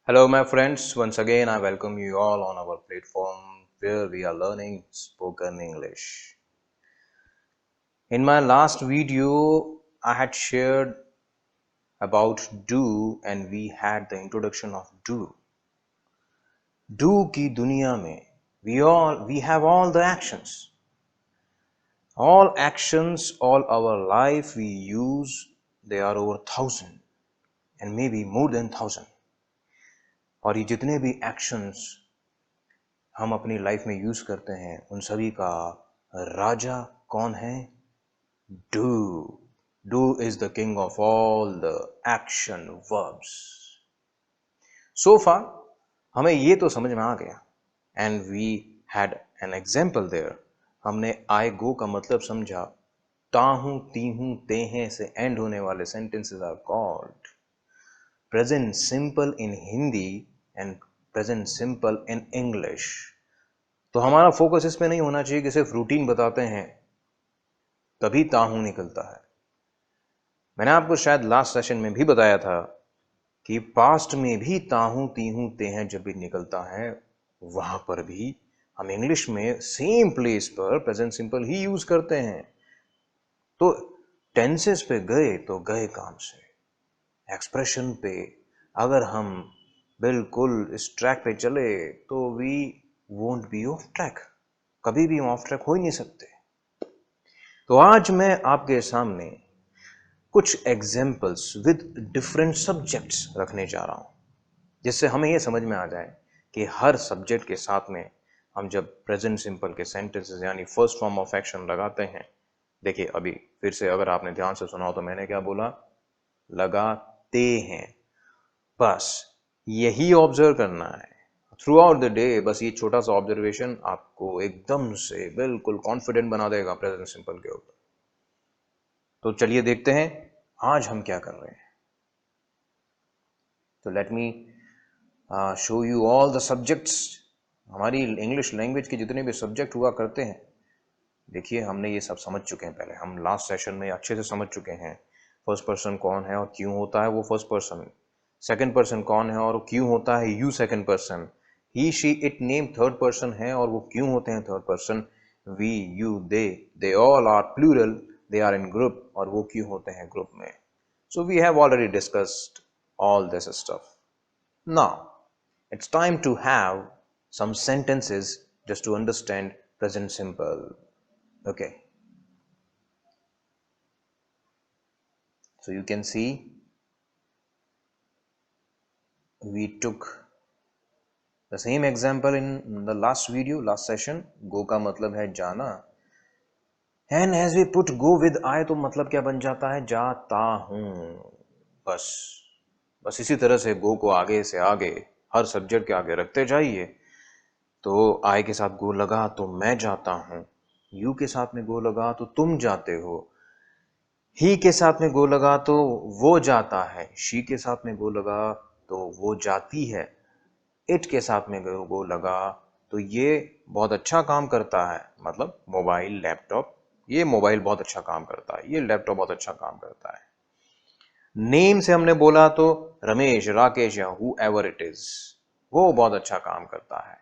Hello, my friends. Once again, I welcome you all on our platform where we are learning spoken English. In my last video, I had shared about do and we had the introduction of do. Do की दुनिया में we have all the actions. All actions, all our life we use, they are over 1,000 and maybe more than 1,000. और ये जितने भी actions हम अपनी life में यूज करते हैं उन सभी का राजा कौन है? Do. Do is the king of all the action verbs. So far हमें ये तो समझ में आ गया and we had an example there. हमने आई गो का मतलब समझा. ताहू तीहू तेहे से एंड होने वाले sentences are called present simple in Hindi and present simple in English. तो हमारा फोकस इस पे नहीं होना चाहिए कि सिर्फ रूटीन बताते हैं तभी ताहू निकलता है. मैंने आपको शायद लास्ट सेशन में भी बताया था कि पास्ट में भी ताहू तीहू तेह जब भी निकलता है वहां पर भी हम इंग्लिश में सेम प्लेस पर प्रेजेंट सिंपल ही यूज करते हैं. तो टेंसेस पे गए तो गए काम से. एक्सप्रेशन पे अगर हम बिल्कुल इस ट्रैक पे चले तो we won't be off track. कभी भी हम ऑफ ट्रैक हो ही नहीं सकते. तो आज मैं आपके सामने कुछ एग्जाम्पल्स विद डिफरेंट सब्जेक्ट्स रखने जा रहा हूं जिससे हमें यह समझ में आ जाए कि हर सब्जेक्ट के साथ में हम जब प्रेजेंट सिंपल के सेंटेंसेस यानी फर्स्ट फॉर्म ऑफ एक्शन लगाते हैं. देखिए अभी फिर से अगर आपने ध्यान से सुना हो तो मैंने क्या बोला? लगाते हैं. बस यही ऑब्जर्व करना है थ्रू आउट द डे. बस ये छोटा सा ऑब्जर्वेशन आपको एकदम से बिल्कुल कॉन्फिडेंट बना देगा प्रेजेंट सिंपल के ऊपर. तो चलिए देखते हैं आज हम क्या कर रहे हैं. तो let me show you all the subjects. हमारी इंग्लिश लैंग्वेज के जितने भी सब्जेक्ट हुआ करते हैं, देखिए हमने ये सब समझ चुके हैं. पहले हम लास्ट सेशन में अच्छे से समझ चुके हैं फर्स्ट पर्सन कौन है और क्यों होता है वो फर्स्ट पर्सन. सेकंड पर्सन कौन है और क्यों होता है you second person. He she it name third person है और वो क्यों होते हैं third person. We you they all are plural, they are in group और वो क्यों होते हैं ग्रुप में. So we have already discussed all this stuff. Now it's time to have some sentences just to understand present simple. Okay, so you can see we took the same example in the last video, last session. go का मतलब है जाना and as we put go with I तो मतलब क्या बन जाता है? जाता हूं. बस इसी तरह से गो को आगे से आगे हर सब्जेक्ट के आगे रखते जाइए. तो आई के साथ गो लगा तो मैं जाता हूं. यू के साथ में गो लगा तो तुम जाते हो. ही के साथ में गो लगा तो वो जाता है. शी के साथ में गो लगा तो वो जाती है. इट के साथ में गो लगा तो ये बहुत अच्छा काम करता है. मतलब मोबाइल लैपटॉप, ये मोबाइल बहुत अच्छा काम करता है, ये लैपटॉप बहुत अच्छा काम करता है. नेम से हमने बोला तो रमेश, राकेश या whoever it is, वो बहुत अच्छा काम करता है.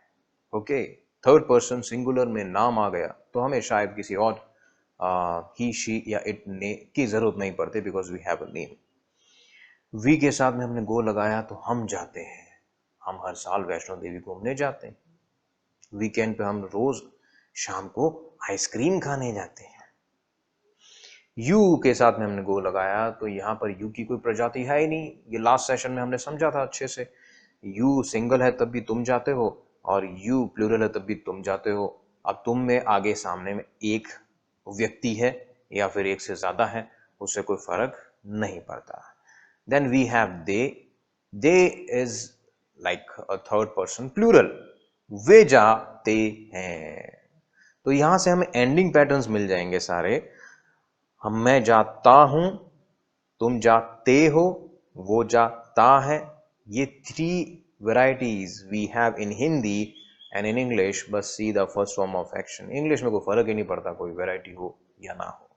ओके, थर्ड पर्सन सिंगुलर में नाम आ गया तो हमें शायद किसी और ही शी या इट ने की जरूरत नहीं पड़ती because we have a name. We के साथ में हमने गो लगाया तो हम जाते हैं. हम हर साल वैष्णो देवी घूमने जाते हैं. वीकेंड पे हम रोज शाम को आइसक्रीम खाने जाते हैं. यू के साथ में हमने गो लगाया तो यहाँ पर यू की कोई प्रजाति है ही नहीं. ये लास्ट सेशन में हमने समझा था अच्छे से. यू सिंगल है तब भी तुम जाते हो और यू प्लूरल है तब भी तुम जाते हो. अब तुम में आगे सामने में एक व्यक्ति है या फिर एक से ज्यादा है, उससे कोई फर्क नहीं पड़ता. Then we have they is like a third person plural. वे जाते हैं. तो यहां से हमें एंडिंग पैटर्न्स मिल जाएंगे सारे. मैं जाता हूं, तुम जाते हो, वो जाता है. ये 3 varieties we have in Hindi and in English. बस see the first form of action. English में कोई फर्क ही नहीं पड़ता कोई वैरायटी हो या ना हो.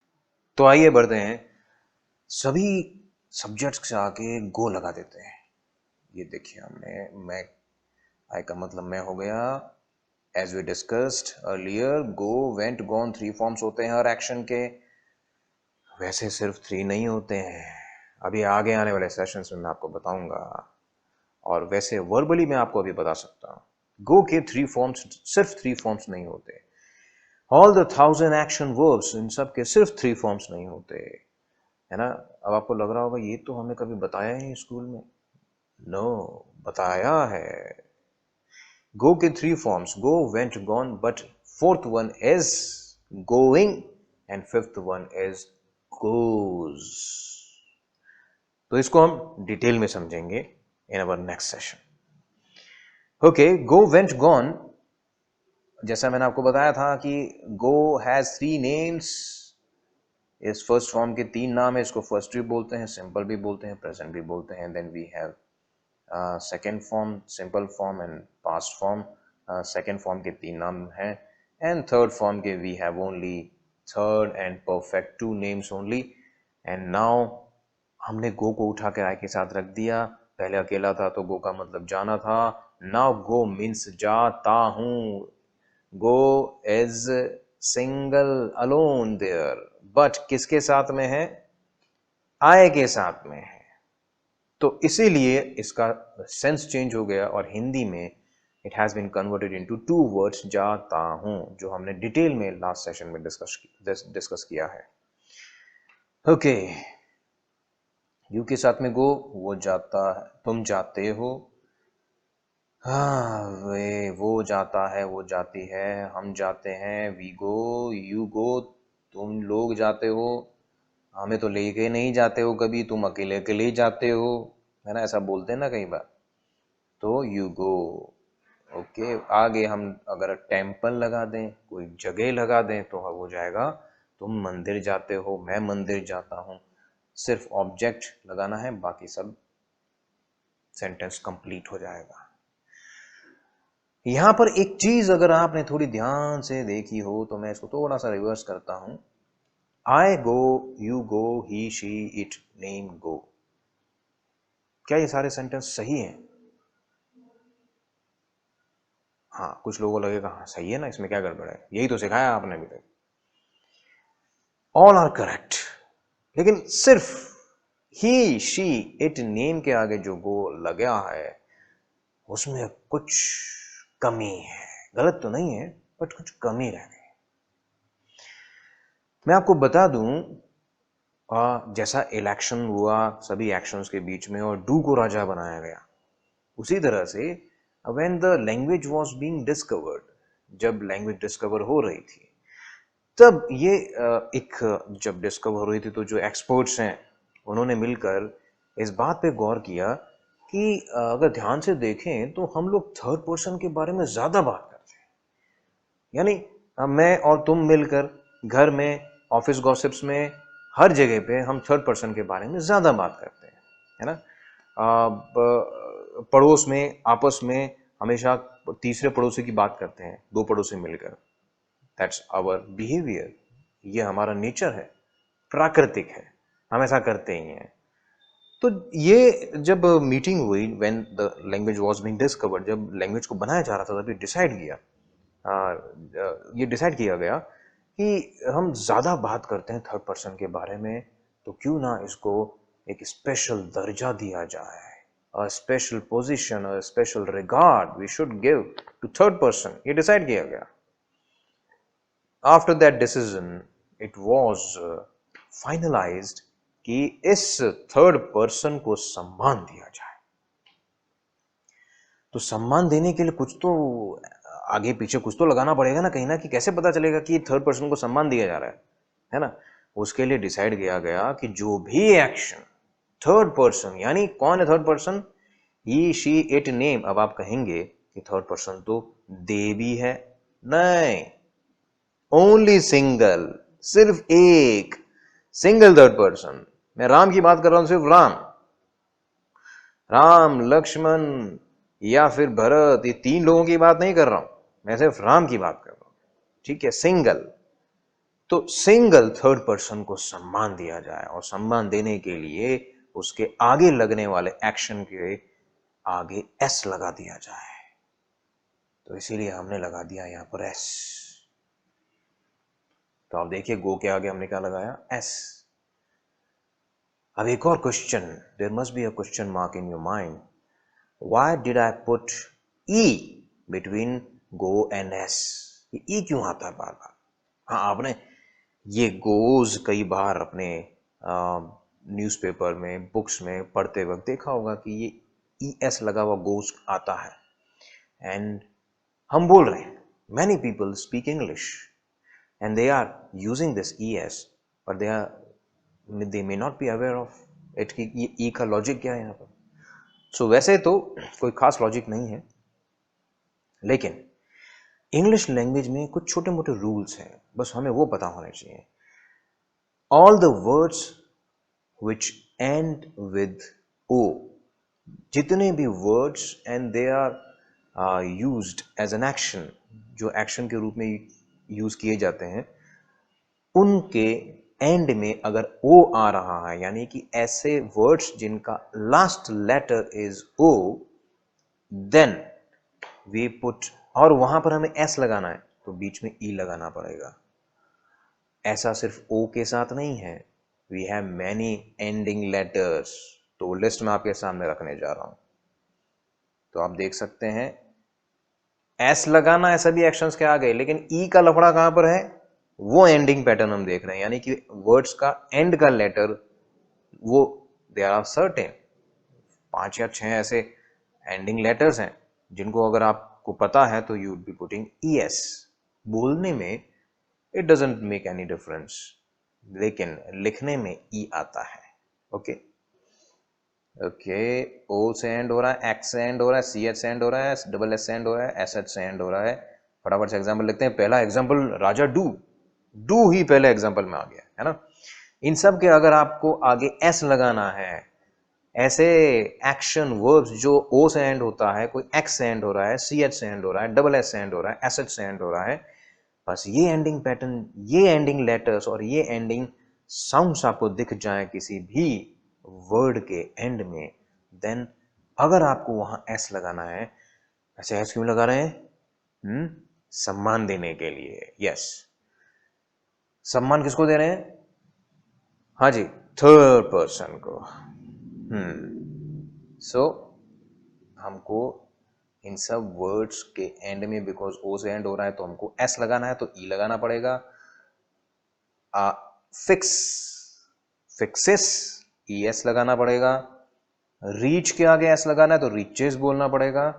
तो आइए बढ़ते हैं. सभी सब्जेक्ट्स के आगे गो लगा देते हैं. ये देखिए हमने मैं, आई का मतलब मैं हो गया। As we discussed earlier, go, went, gone 3 forms होते हैं हर एक्शन के। वैसे सिर्फ 3 नहीं होते हैं, अभी आगे आने वाले सेशंस में मैं आपको बताऊंगा। और वैसे वर्बली मैं आपको अभी बता सकता हूँ, गो के 3 फॉर्म्स, सिर्फ 3 फॉर्म्स नहीं होते। ऑल द 1000 एक्शन वर्ब्स, इन सब के सिर्फ 3 फॉर्म्स नहीं होते, है ना। अब आपको लग रहा होगा ये तो हमें कभी बताया ही नहीं स्कूल में। नो, बताया है। गो के 3 forms, go, went, gone, but fourth one is going and fifth one is goes. तो इसको हम डिटेल में समझेंगे in our next session. Okay, go, went, gone, जैसा मैंने आपको बताया था कि गो हैज 3 नेम्स। इस फर्स्ट फॉर्म के 3 नाम है। इसको फर्स्ट भी बोलते हैं, सिंपल भी बोलते हैं, प्रेजेंट भी बोलते हैं। Then we have second form, simple form and past form. Second form के 3 नाम हैं। एंड थर्ड फॉर्म के we have only third and perfect 2 names only. And now हमने गो को उठा के आई के साथ रख दिया। पहले अकेला था तो गो का मतलब जाना था। नाउ गो मीन्स जाता हूं। Go is single, alone there, but किसके साथ में है? आई के साथ में है। तो इसीलिए इसका सेंस चेंज हो गया और हिंदी में it has been converted into 2 words, जाता हूं, जो हमने डिटेल में लास्ट सेशन में डिस्कस किया है। ओके, यू के साथ में गो, वो जाता है, तुम जाते हो। हाँ, वो जाता है, वो जाती है, हम जाते हैं, वी गो, यू गो, तुम लोग जाते हो। हमें तो लेके नहीं जाते हो कभी, तुम अकेले अकेले ही जाते हो, है ना, ऐसा बोलते हैं ना कई बार। तो यू गो। ओके, आगे हम अगर टेम्पल लगा दें, कोई जगह लगा दें, तो हो जाएगा तुम मंदिर जाते हो, मैं मंदिर जाता हूं। सिर्फ ऑब्जेक्ट लगाना है, बाकी सब सेंटेंस कंप्लीट हो जाएगा। यहां पर एक चीज अगर आपने थोड़ी ध्यान से देखी हो तो मैं इसको थोड़ा सा रिवर्स करता हूं। I go, you go, he, she, it, name, go. क्या ये सारे सेंटेंस सही हैं? हाँ, कुछ लोगों को लगेगा हाँ सही है ना, इसमें क्या गड़बड़ है, यही तो सिखाया आपने अभी तक। ऑल आर करेक्ट, लेकिन सिर्फ ही, शी, इट, नेम के आगे जो गो लगा है उसमें कुछ कमी है। गलत तो नहीं है, बट कुछ कमी रह गई। मैं आपको बता दूं, जैसा इलेक्शन हुआ सभी एक्शंस के बीच में और डू को राजा बनाया गया, उसी तरह से when the language was being discovered, जब लैंग्वेज डिस्कवर हो रही थी, तब ये जब डिस्कवर हुई थी तो जो एक्सपर्ट्स हैं उन्होंने मिलकर इस बात पे गौर किया कि अगर ध्यान से देखें तो हम लोग थर्ड पर्सन के बारे में ज्यादा बात करते हैं। यानी मैं और तुम मिलकर घर में, ऑफिस गॉसिप्स में, हर जगह पे हम थर्ड पर्सन के बारे में ज्यादा बात करते हैं, है ना। पड़ोस में, आपस में हमेशा तीसरे पड़ोसी की बात करते हैं, 2 पड़ोसी मिलकर। दैट्स आवर बिहेवियर, ये हमारा नेचर है, प्राकृतिक है, हम ऐसा करते ही हैं। तो ये जब मीटिंग हुई, when the language was being discovered, जब लैंग्वेज को बनाया जा रहा था, तभी डिसाइड किया, ये डिसाइड किया गया कि हम ज़्यादा बात करते हैं थर्ड पर्सन के बारे में, तो क्यों ना इसको एक स्पेशल दर्जा दिया जाए, a special position, a special regard we should give to third person. ये डिसाइड किया गया। After that decision it was finalised कि इस थर्ड पर्सन को सम्मान दिया जाए। तो सम्मान देने के लिए कुछ तो आगे पीछे कुछ तो लगाना पड़ेगा ना, कहीं ना, कि कैसे पता चलेगा कि थर्ड पर्सन को सम्मान दिया जा रहा है ना। उसके लिए डिसाइड किया गया कि जो भी एक्शन थर्ड पर्सन, यानी कौन है third person? He, she, it, name. अब आप कहेंगे कि थर्ड पर्सन तो दे भी है, नहीं, ओनली सिंगल, सिर्फ एक सिंगल थर्ड पर्सन। मैं राम की बात कर रहा हूं, सिर्फ राम, राम, लक्ष्मण या फिर भरत, ये 3 लोगों की बात नहीं कर रहा हूं, मैं सिर्फ राम की बात कर रहा हूं, ठीक है, सिंगल। तो सिंगल थर्ड पर्सन को सम्मान दिया जाए, और सम्मान देने के लिए उसके आगे लगने वाले एक्शन के आगे एस लगा दिया जाए, तो इसीलिए हमने लगा दिया यहां पर एस। तो आप देखिए गो के आगे हमने क्या लगाया, एस। अब एक और question, there must be a question mark in your mind, why did I put E between go and S? ये ई क्यों आता है बार बार? हाँ, आपने ये गोज कई बार अपने न्यूज़पेपर में, बुक्स में पढ़ते वक्त देखा होगा कि ये ई एस लगा हुआ गोज आता है। एंड हम बोल रहे हैं, many people speak English and they are using this es, but they may not be aware of it कि ये e का लॉजिक क्या है यहाँ पर। सो वैसे तो कोई खास लॉजिक नहीं है, लेकिन इंग्लिश लैंग्वेज में कुछ छोटे मोटे रूल्स हैं, बस हमें वो पता होने चाहिए। All the words which end with O, जितने भी words end they are used as an action, जो एक्शन के रूप में यूज किए जाते हैं, उनके एंड में अगर ओ आ रहा है, यानी कि ऐसे वर्ड्स जिनका last letter is O, then we put, और वहां पर हमें एस लगाना है तो बीच में ई लगाना पड़ेगा। ऐसा सिर्फ ओ के साथ नहीं है, we have many ending letters, तो लिस्ट में आपके सामने रखने जा रहा हूं। तो आप देख सकते हैं एस लगाना है सभी एक्शंस के आ गए, लेकिन ई का लफड़ा कहां पर है, वो एंडिंग पैटर्न हम देख रहे हैं, यानी कि वर्ड्स का एंड का लेटर वो देयर आर सर्टेन 5 या 6 ऐसे एंडिंग लेटर्स हैं जिनको अगर आपको पता है तो you would be putting ES. बोलने में it doesn't make any difference, लेकिन लिखने में ई आता है। ओके ओके, ओ से एंड हो रहा है, एक्स से एंड हो रहा है, सी एच से एंड हो रहा है, डबल एस से एंड हो रहा है, एस एच से एंड हो रहा है। फटाफट से एग्जाम्पल लिखते हैं। पहला एग्जाम्पल राजा डू ही पहले एग्जाम्पल में आ गया है ना। इन सब के अगर आपको आगे एस लगाना है, ऐसे एक्शन वर्ब्स जो ओ से एंड होता है, कोई एक्स से एंड हो रहा है, सी एच से एंड हो रहा है, डबल एस से एंड हो रहा है, एस एच से एंड हो रहा है, बस ये एंडिंग पैटर्न, ये एंडिंग लेटर्स और ये एंडिंग साउंड्स आपको दिख जाए किसी भी वर्ड के एंड में, देन अगर आपको वहां एस लगाना है। ऐसे एस क्यों लगा रहे हैं? सम्मान देने के लिए। यस, सम्मान किसको दे रहे हैं? हाँ जी, थर्ड पर्सन को। सो हमको इन सब वर्ड्स के एंड में, बिकॉज ओ से एंड हो रहा है तो हमको एस लगाना है, तो ई लगाना पड़ेगा। फिक्सेस, ई एस लगाना पड़ेगा। रीच के आगे एस लगाना है तो रीचेस बोलना पड़ेगा।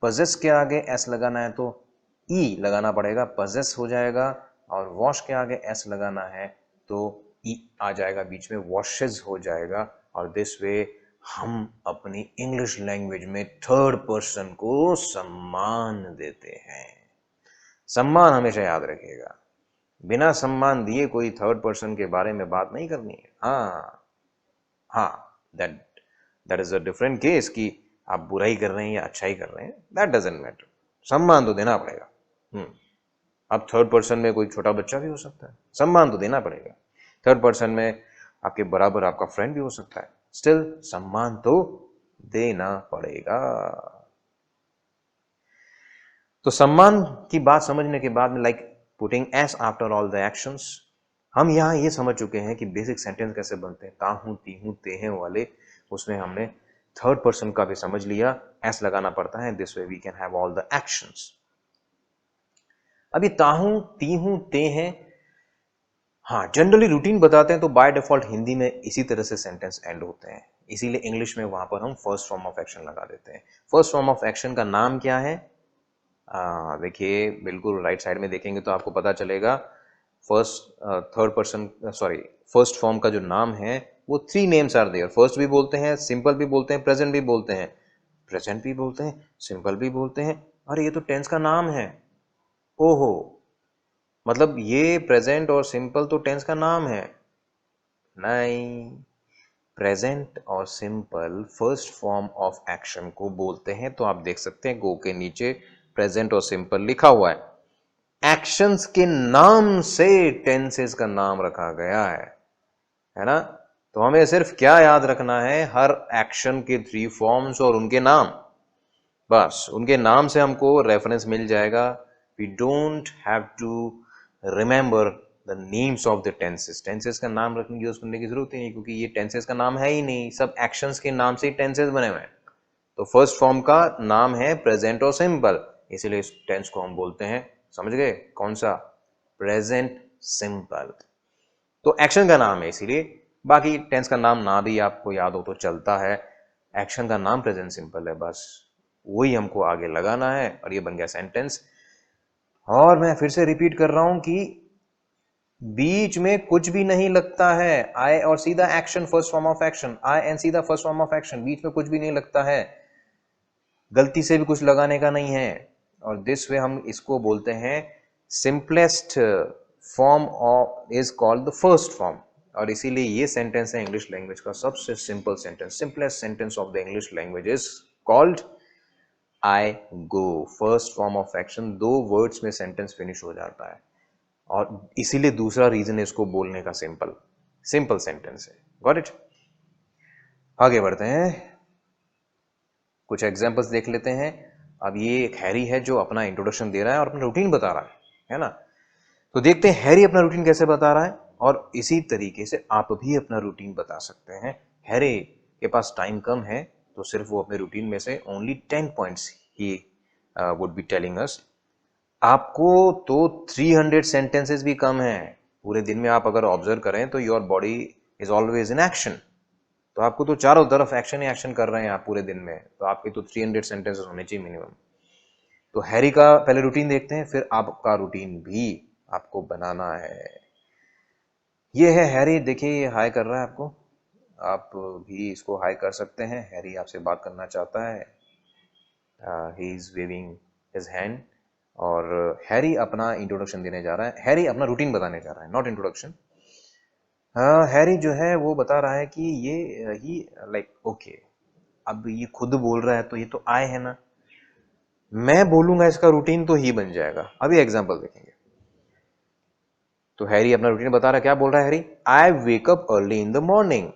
पजेस के आगे एस लगाना है तो ई लगाना पड़ेगा, पजेस हो जाएगा। और वॉश के आगे एस लगाना है तो ई आ जाएगा बीच में, वॉशेस हो जाएगा। और दिस वे हम अपनी इंग्लिश लैंग्वेज में थर्ड पर्सन को सम्मान देते हैं। सम्मान हमेशा याद रखिएगा, बिना सम्मान दिए कोई थर्ड पर्सन के बारे में बात नहीं करनी है। हाँ, that is a different case कि आप बुराई कर रहे हैं या अच्छाई कर रहे हैं, दैट डजंट मैटर। सम्मान तो देना पड़ेगा। अब थर्ड पर्सन में कोई छोटा बच्चा भी हो सकता है, सम्मान तो देना पड़ेगा। थर्ड पर्सन में आपके बराबर आपका फ्रेंड भी हो सकता है, स्टिल सम्मान तो देना पड़ेगा। तो सम्मान की बात समझने के बाद में, like putting S after all the actions, हम यहां ये समझ चुके हैं कि बेसिक सेंटेंस कैसे बनते हैं। ताहू, तीहू, तेहे वाले, उसमें हमने थर्ड पर्सन का भी समझ लिया, एस लगाना पड़ता है। This way we can have all the actions. अभी ताहू, तीहू, तेहे, हाँ, जनरली रूटीन बताते हैं तो बाय डिफॉल्ट हिंदी में इसी तरह से सेंटेंस एंड होते हैं, इसीलिए इंग्लिश में वहां पर हम फर्स्ट फॉर्म ऑफ एक्शन लगा देते हैं। फर्स्ट फॉर्म ऑफ एक्शन का नाम क्या है? देखिए, बिल्कुल राइट साइड में देखेंगे तो आपको पता चलेगा। फर्स्ट फॉर्म का जो नाम है वो 3 नेम्स आर देयर। फर्स्ट भी बोलते हैं, सिंपल भी बोलते हैं, प्रेजेंट भी बोलते हैं। प्रेजेंट भी बोलते हैं, सिंपल भी बोलते हैं। अरे ये तो टेंस का नाम है। ओहो, मतलब ये प्रेजेंट और सिंपल तो टेंस का नाम है? नहीं, प्रेजेंट और simple first form of action को बोलते हैं। तो आप देख सकते हैं गो के नीचे प्रेजेंट और सिंपल लिखा हुआ है। एक्शंस के नाम से टेंसेस का नाम रखा गया है ना। तो हमें सिर्फ क्या याद रखना है, हर एक्शन के 3 फॉर्म्स और उनके नाम, बस उनके नाम से हमको रेफरेंस मिल जाएगा। We don't have to remember the names of the tenses. Tenses का नाम रखने की यूज करने की जरूरत ही नहीं, क्योंकि ये टेंसेस का नाम है ही नहीं, सब एक्शंस के नाम से ही टेंसेस बने हुए हैं। तो फर्स्ट फॉर्म का नाम है प्रेजेंट और सिंपल, इसीलिए इस टेंस को हम बोलते हैं, समझ गए, कौन सा, प्रेजेंट सिंपल। तो एक्शन का नाम है, इसीलिए बाकी टेंस का नाम ना भी आपको याद हो तो चलता है, एक्शन का नाम प्रेजेंट सिंपल है, बस वही हमको आगे लगाना है और ये बन गया सेंटेंस। और मैं फिर से रिपीट कर रहा हूं कि बीच में कुछ भी नहीं लगता है, आई और सीधा action first form of action, I and सीधा फर्स्ट फॉर्म ऑफ एक्शन, बीच में कुछ भी नहीं लगता है, गलती से भी कुछ लगाने का नहीं है। और दिस वे हम इसको बोलते हैं simplest form of is called the first form. और इसीलिए ये सेंटेंस है इंग्लिश लैंग्वेज का सबसे simple sentence, simplest sentence of the English language is called I go. First form of action, 2 words में सेंटेंस फिनिश हो जाता है, और इसीलिए दूसरा रीजन है इसको बोलने का, सिंपल सिंपल सेंटेंस है। Got it. आगे बढ़ते हैं, कुछ एग्जांपल्स देख लेते हैं। अब ये एक हैरी है जो अपना इंट्रोडक्शन दे रहा है और अपना रूटीन बता रहा है ना। तो देखते हैं हैरी अपना रूटीन कैसे बता रहा है, और इसी तरीके से आप भी अपना रूटीन बता सकते हैं। हैरी के पास टाइम कम है, तो सिर्फ वो अपने रूटीन में से only 10 points he would be telling us. आपको तो 300 सेंटेंसेस भी कम है। पूरे दिन में आप अगर ऑब्जर्व करें तो your body is always in action, तो आपको तो चारों तरफ एक्शन ही एक्शन कर रहे हैं आप पूरे दिन में, तो आपके तो 300 सेंटेंसेस होने चाहिए मिनिमम। तो हैरी का पहले रूटीन देखते हैं, फिर आपका रूटीन भी आपको बनाना है। ये है हैरी, देखिए ये हाई कर रहा है आपको, आप भी इसको हाई कर सकते हैं। हैरी आपसे बात करना चाहता है, he is waving his hand. और हैरी अपना इंट्रोडक्शन देने जा रहा है, हैरी अपना रूटीन बताने जा रहा है, नॉट इंट्रोडक्शन। हैरी जो है वो बता रहा है कि ये ही लाइक ओके, अब ये खुद बोल रहा है तो ये तो आए है ना, मैं बोलूंगा इसका रूटीन तो ही बन जाएगा। अभी एग्जांपल देखेंगे। तो हैरी अपना रूटीन बता रहा है, क्या बोल रहा है Harry, I wake up early in the morning.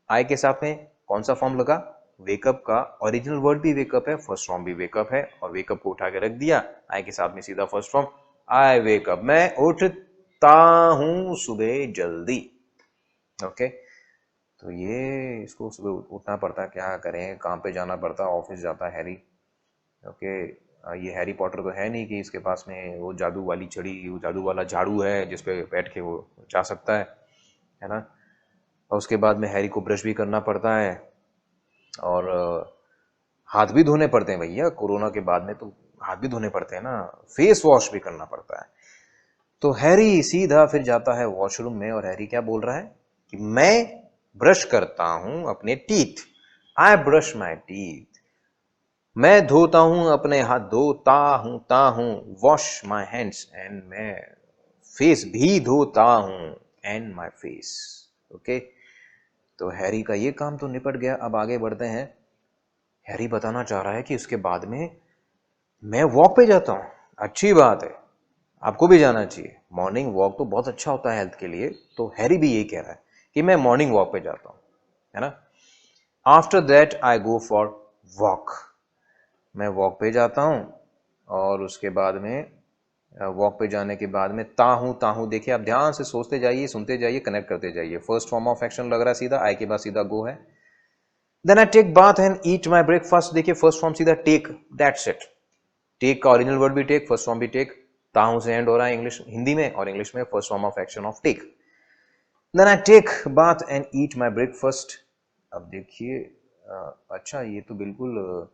I के साथ में कौन सा फॉर्म लगा, वेकअप का ओरिजिनल वर्ड भी वेकअप है, फर्स्ट फॉर्म भी वेकअप है, और वेकअप को उठा के रख दिया, आई के साथ में सीधा फर्स्ट फॉर्म, आई वेकअप, मैं उठता हूं सुबह जल्दी। ओके, तो ये इसको सुबह उठना पड़ता है, क्या करें, काम पे जाना पड़ता है, ऑफिस जाता है हैरी। ओके, ये हैरी पॉटर तो है नहीं कि इसके पास में वो जादू वाली छड़ी, वो जादू वाला झाड़ू है जिसपे बैठ के वो जा सकता है ना। और उसके बाद में हैरी को ब्रश भी करना पड़ता है, और हाथ भी धोने पड़ते हैं भैया, कोरोना के बाद में तो हाथ भी धोने पड़ते हैं ना, फेस वॉश भी करना पड़ता है। तो हैरी सीधा फिर जाता है वॉशरूम में, और हैरी क्या बोल रहा है कि मैं ब्रश करता हूं अपने teeth, I brush my teeth, मैं धोता हूं अपने हाथ, धोता हूं वॉश माई हैंड्स, एंड मैं फेस भी धोता हूं, एंड माई फेस। ओके, तो हैरी का ये काम तो निपट गया। अब आगे बढ़ते हैं। हैरी बताना चाह रहा है कि उसके बाद में मैं वॉक पे जाता हूं, अच्छी बात है, आपको भी जाना चाहिए, मॉर्निंग वॉक तो बहुत अच्छा होता है हेल्थ के लिए। तो हैरी भी यही कह रहा है कि मैं मॉर्निंग वॉक पे जाता हूं, है ना। After that I go for walk, मैं वॉक पे जाता हूं, और उसके बाद में वॉक पे जाने के बाद में ताहू, देखिए आप ध्यान से सोचते जाइए, सुनते जाइए, कनेक्ट करते जाइए। फर्स्ट फॉर्म ऑफ एक्शन लग रहा है सीधा, आई के बाद सीधा गो है। Then I take bath and eat my breakfast, देखिए फर्स्ट फॉर्म सीधा टेक, दैट्स इट। टेक का ओरिजिनल वर्ड भी टेक, फर्स्ट फॉर्म भी टेक, ताहू से एंड हो रहा है इंग्लिश हिंदी में, और इंग्लिश में first form of action of take. Then I take bath and eat my breakfast. अब देखिए अच्छा, ये तो बिल्कुल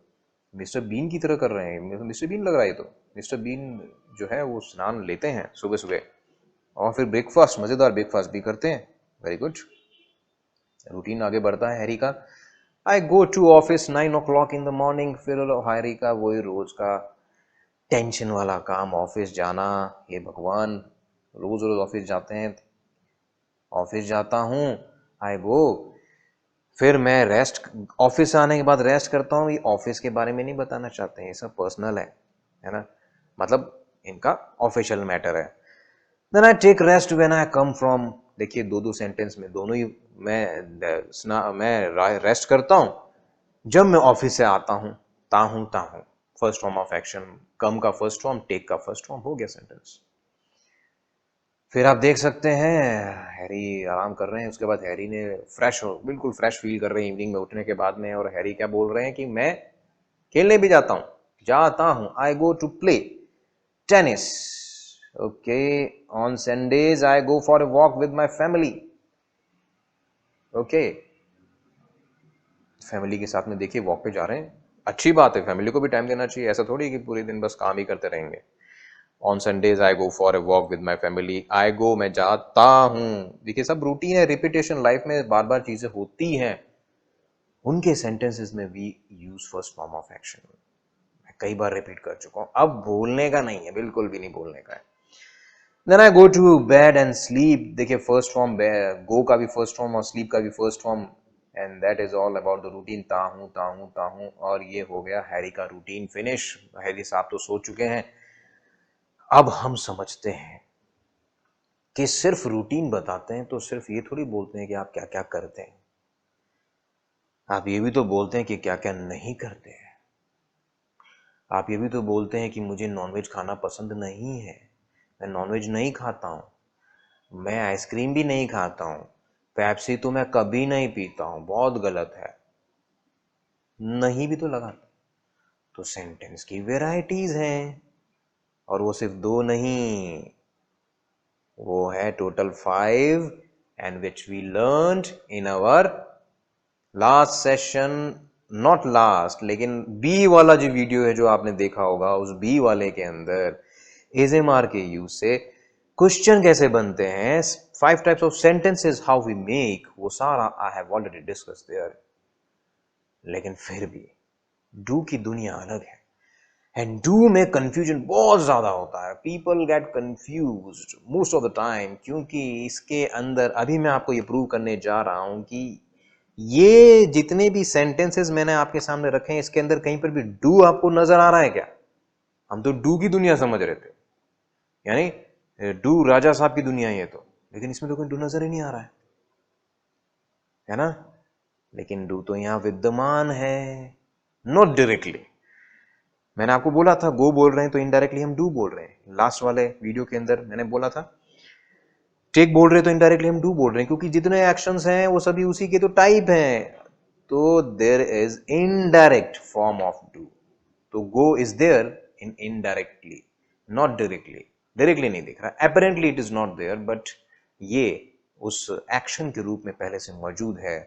मिस्टर बीन की तरह कर रहे हैं, मिस्टर बीन लग रहा है ये तो। मिस्टर बीन जो है वो स्नान लेते हैं सुबह सुबह, और फिर ब्रेकफास्ट, मजेदार ब्रेकफास्ट भी करते हैं। Very good. रूटीन आगे बढ़ता है हैरी का, I go to office 9 o'clock in the morning. फिर हैरी का वही रोज का टेंशन वाला काम, ऑफिस जाना, ये भगवान, रोज रोज ऑफिस जाते हैं, ऑफिस जाता हूँ, आई गो, फिर मैं रेस्ट, ऑफिस से आने के बाद रेस्ट करता हूँ। ये ऑफिस के बारे में नहीं बताना चाहते हैं, ये सब पर्सनल है ना, मतलब इनका ऑफिशियल मैटर है। Then I take rest when I come from देखिए दो दो सेंटेंस में दोनों ही मैं रेस्ट करता हूं जब मैं ऑफिस से आता हूं, ता हूं फर्स्ट फॉर्म ऑफ एक्शन, कम का फर्स्ट फॉर्म, टेक का फर्स्ट फॉर्म, हो गया सेंटेंस। फिर आप देख सकते हैं हैरी आराम कर रहे हैं, उसके बाद हैरी ने बिल्कुल फ्रेश फील कर रहे हैं इवनिंग में उठने के बाद में, और हैरी क्या बोल रहे हैं कि मैं खेलने भी जाता हूं, I go to play tennis, okay, on Sundays I go for a walk with my family, okay, family के साथ में देखिए वॉक पे जा रहे हैं, अच्छी बात है, फैमिली को भी टाइम देना चाहिए, ऐसा थोड़ी कि पूरे दिन बस काम ही करते रहेंगे। On Sundays I go for a walk with my family, I go मैं जाता हूं, देखिए सब रूटीन है, रिपीटेशन, लाइफ में बार बार चीजें होती हैं, उनके सेंटेंसेस में we use first form of action. मैं कई बार रिपीट कर चुका हूं, अब बोलने का नहीं है, बिल्कुल भी नहीं बोलने का है। Then I go to bed and sleep, देखिए फर्स्ट फॉर्म गो का भी फर्स्ट फॉर्म और स्लीप का भी first form, and that is all about the routine, ता हूं, और ये हो गया हैरी का रूटीन फिनिश। हैरी साहब तो सो चुके हैं। अब हम समझते हैं कि सिर्फ रूटीन बताते हैं तो सिर्फ ये थोड़ी बोलते हैं कि आप क्या क्या करते हैं, आप ये भी तो बोलते हैं कि क्या क्या नहीं करते हैं। आप ये भी तो बोलते हैं कि मुझे नॉनवेज खाना पसंद नहीं है, मैं नॉनवेज नहीं खाता हूं, मैं आइसक्रीम भी नहीं खाता हूं, पेप्सी तो मैं कभी नहीं पीता हूं, बहुत गलत है, नहीं भी तो लगाते। तो सेंटेंस की वेराइटीज हैं, और वो सिर्फ दो नहीं, वो है total 5, and which we learned in our last session, not last, लेकिन बी वाला जो वीडियो है जो आपने देखा होगा, उस बी वाले के अंदर एजेमार के यूज से क्वेश्चन कैसे बनते हैं, 5 types of sentences how we make, वो सारा I have already discuss there. लेकिन फिर भी डू की दुनिया अलग है, एंड डू में कंफ्यूजन बहुत ज्यादा होता है, people get confused most of the time, क्योंकि इसके अंदर अभी मैं आपको ये प्रूव करने जा रहा हूं कि ये जितने भी सेंटेंसेस मैंने आपके सामने रखे हैं, इसके अंदर कहीं पर भी डू आपको नजर आ रहा है क्या? हम तो डू की दुनिया समझ रहे थे, यानी डू राजा साहब की दुनिया है तो, लेकिन इसमें तो कोई डू नजर ही नहीं आ रहा है ना? लेकिन डू तो यहां विद्यमान है, नॉट डायरेक्टली। मैंने आपको बोला था गो बोल रहे हैं तो इनडायरेक्टली हम डू बोल रहे हैं, लास्ट वाले वीडियो के अंदर मैंने बोला था टेक बोल रहे हैं तो इनडायरेक्टली हम डू बोल रहे हैं, क्योंकि जितने एक्शंस हैं वो सभी उसी के तो टाइप हैं, तो there is indirect form of do, तो go is there in indirectly, not directly, directly नहीं दिख रहा, apparently it is not there, but ये उस एक्शन के रूप में पहले से मौजूद है।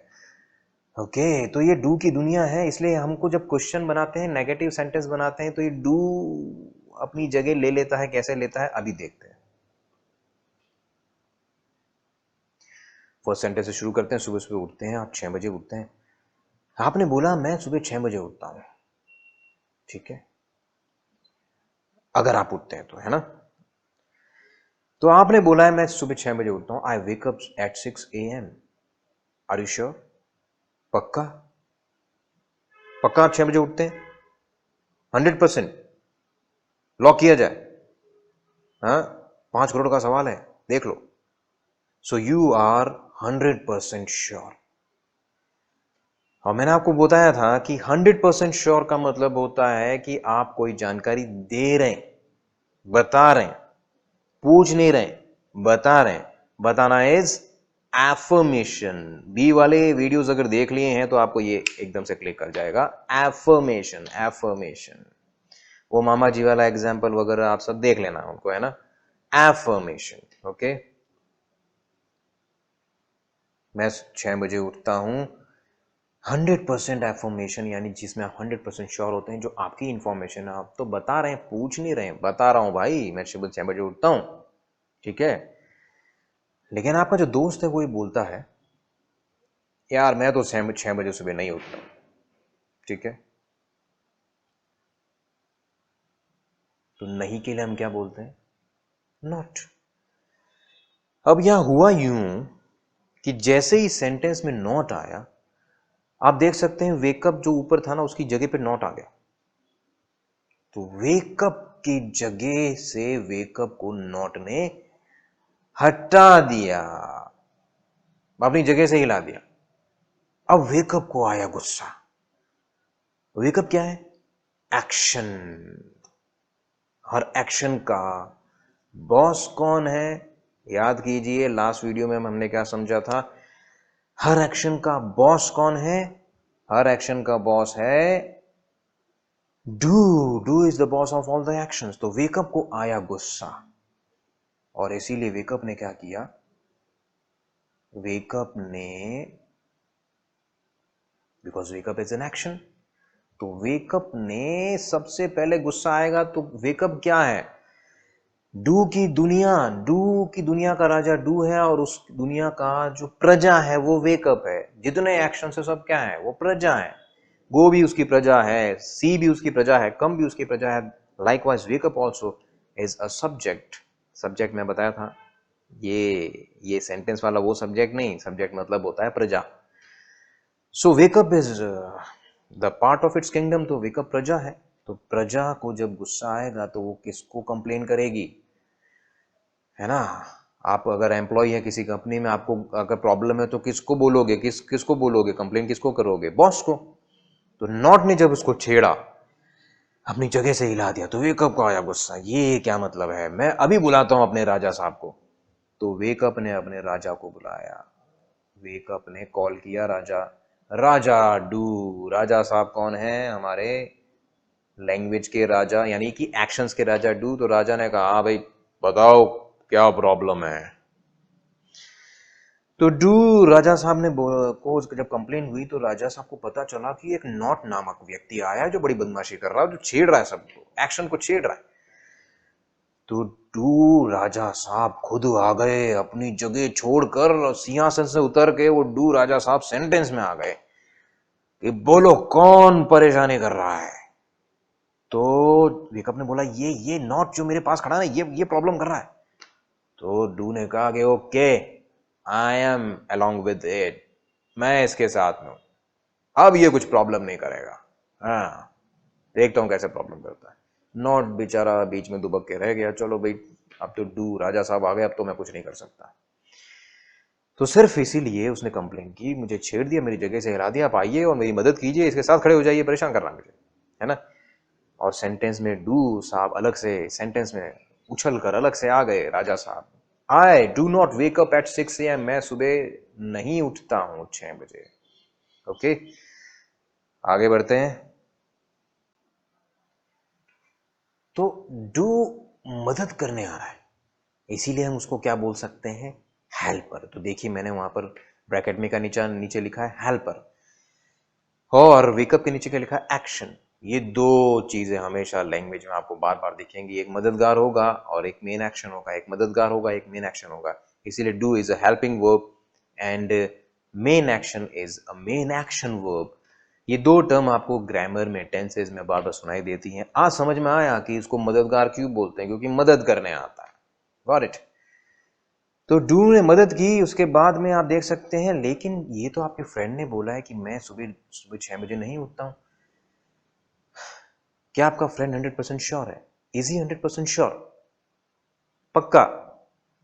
ओके तो ये डू की दुनिया है, इसलिए हमको जब क्वेश्चन बनाते हैं, नेगेटिव सेंटेंस बनाते हैं, तो ये डू अपनी जगह ले लेता है, कैसे लेता है अभी देखते हैं। फर्स्ट सेंटेंस से शुरू करते हैं, सुबह सुबह उठते हैं, आप 6 बजे उठते हैं, आपने बोला मैं सुबह 6 बजे उठता हूं, ठीक है, अगर आप उठते हैं तो, है ना? तो आपने बोला है मैं सुबह 6 बजे उठता हूं, I wake up at 6 AM, are you sure? पक्का? पक्का आप 6 बजे उठते हैं? 100% लॉक किया जाए? हाँ, 5 करोड़ का सवाल है, देख लो। So you are 100% sure. और मैंने आपको बताया था कि 100% श्योर का मतलब होता है कि आप कोई जानकारी दे रहे हैं, बता रहे हैं, पूछ नहीं रहे, बता रहे हैं। बताना इज एफर्मेशन। बी वाले वीडियोस अगर देख लिए हैं तो आपको ये एकदम से क्लिक कर जाएगा, एफर्मेशन, एफर्मेशन। वो मामा जी वाला एग्जाम्पल वगैरह आप सब देख लेना उनको, है ना? Affirmation, okay. मैं 6 बजे उठता हूं, 100% एफर्मेशन, यानी जिसमें आप 100% श्योर होते हैं, जो आपकी इंफॉर्मेशन है, आप तो बता रहे हैं, पूछ नहीं रहे हैं, बता रहा हूं भाई मैं सुबह 6 बजे उठता हूं, ठीक है। लेकिन आपका जो दोस्त है वो ये बोलता है यार मैं तो 6 बजे सुबह नहीं उठता, ठीक है। तो नहीं के लिए हम क्या बोलते हैं? नॉट। अब यहां हुआ यूं कि जैसे ही सेंटेंस में नॉट आया, आप देख सकते हैं वेकअप जो ऊपर था ना, उसकी जगह पे नॉट आ गया, तो वेकअप की जगह से वेकअप को नॉट ने हटा दिया। अपनी जगह से हिला दिया। अब वेकअप को आया गुस्सा। वेकअप क्या है? एक्शन। हर एक्शन का बॉस कौन है? याद कीजिए लास्ट वीडियो में हमने क्या समझा था। हर एक्शन का बॉस कौन है? हर एक्शन का बॉस है do is the boss of all the actions. तो वेकअप को आया गुस्सा और इसीलिए वेकअप ने क्या किया? वेकअप ने, because wake up is an action, तो वेकअप ने सबसे पहले गुस्सा आएगा तो वेकअप क्या है? डू की दुनिया का राजा डू है और उस दुनिया का जो प्रजा है वो वेकअप है। जितने एक्शन है सब क्या है? वो प्रजा है। गो भी उसकी प्रजा है, सी भी उसकी प्रजा है, कम भी उसकी प्रजा है। Likewise wake up also is a subject. Subject मैं बताया था, ये सेंटेंस वाला वो सब्जेक्ट नहीं, सब्जेक्ट मतलब होता है प्रजा। So wake up is the part of its kingdom. तो वेकअप प्रजा है। तो प्रजा को जब गुस्सा आएगा तो वो किसको कंप्लेन करेगी? है ना? आप अगर एम्प्लॉय है किसी कंपनी में, आपको अगर प्रॉब्लम है तो किसको बोलोगे? किसको बोलोगे? कंप्लेन किसको करोगे? बॉस को। तो नॉट ने जब उसको छेड़ा, अपनी जगह से हिला दिया, तो वेकअप को आया गुस्सा। ये क्या मतलब है? मैं अभी बुलाता हूं अपने राजा साहब को। तो वेकअप ने अपने राजा को बुलाया। वेकअप ने कॉल किया राजा, राजा डू। राजा साहब कौन है? हमारे लैंग्वेज के राजा, यानी कि एक्शंस के राजा डू। तो राजा ने कहा, हाँ भाई बताओ क्या प्रॉब्लम है। तो डू राजा साहब ने को जब कंप्लेन हुई तो राजा साहब को पता चला कि एक नॉट नामक व्यक्ति आया है जो बड़ी बदमाशी कर रहा है, जो छेड़ रहा है सबको, एक्शन को छेड़ रहा है। तो डू राजा साहब खुद आ गए, अपनी जगह छोड़कर सिंहासन से उतर के वो डू राजा साहब सेंटेंस में आ गए कि बोलो कौन परेशानी कर रहा है। तो वेकअप ने बोला, ये नॉट जो मेरे पास खड़ा है ना, ये प्रॉब्लम कर रहा है। तो डू ने कहा कि okay, I am along with it, मैं इसके साथ में हूं, अब ये कुछ प्रॉब्लम नहीं करेगा। हाँ, देखता हूं कैसे प्रॉब्लम करता है। नॉट बेचारा बीच में दुबक के रह गया। चलो भाई, अब तो डू राजा साहब आ गए, अब तो मैं कुछ नहीं कर सकता। तो सिर्फ इसीलिए उसने कंप्लेन की, मुझे छेड़ दिया, मेरी जगह से हिला दिया, आप आइए और मेरी मदद कीजिए, इसके साथ खड़े हो जाइए, परेशान कर रहा है मुझे, है ना? और सेंटेंस में डू साहब अलग से सेंटेंस में उछल कर अलग से आ गए। राजा साहब, I do not wake up at 6 AM, मैं सुबह नहीं उठता हूं 6 बजे। ओके, आगे बढ़ते हैं। तो डू मदद करने आ रहा है, इसीलिए हम उसको क्या बोल सकते हैं? हेल्पर। तो देखिए मैंने वहां पर ब्रैकेट में का नीचे लिखा है हेल्पर, और वेकअप के नीचे क्या लिखा है? एक्शन। ये दो चीजें हमेशा लैंग्वेज में आपको बार बार दिखेंगी। एक मददगार होगा और एक मेन एक्शन होगा, एक मददगार होगा एक मेन एक्शन होगा। इसीलिए do is a helping verb and main action is a main action verb. ये दो टर्म आपको ग्रामर में, टेंसेज में बार बार सुनाई देती हैं। आज समझ में आया कि इसको मददगार क्यों बोलते हैं, क्योंकि मदद करने आता है। Got it? तो डू ने मदद की, उसके बाद में आप देख सकते हैं, लेकिन ये तो आपके फ्रेंड ने बोला है कि मैं सुबह सुबह 6 बजे नहीं उठता हूं। क्या आपका फ्रेंड 100% श्योर है? Is he 100% sure? पक्का?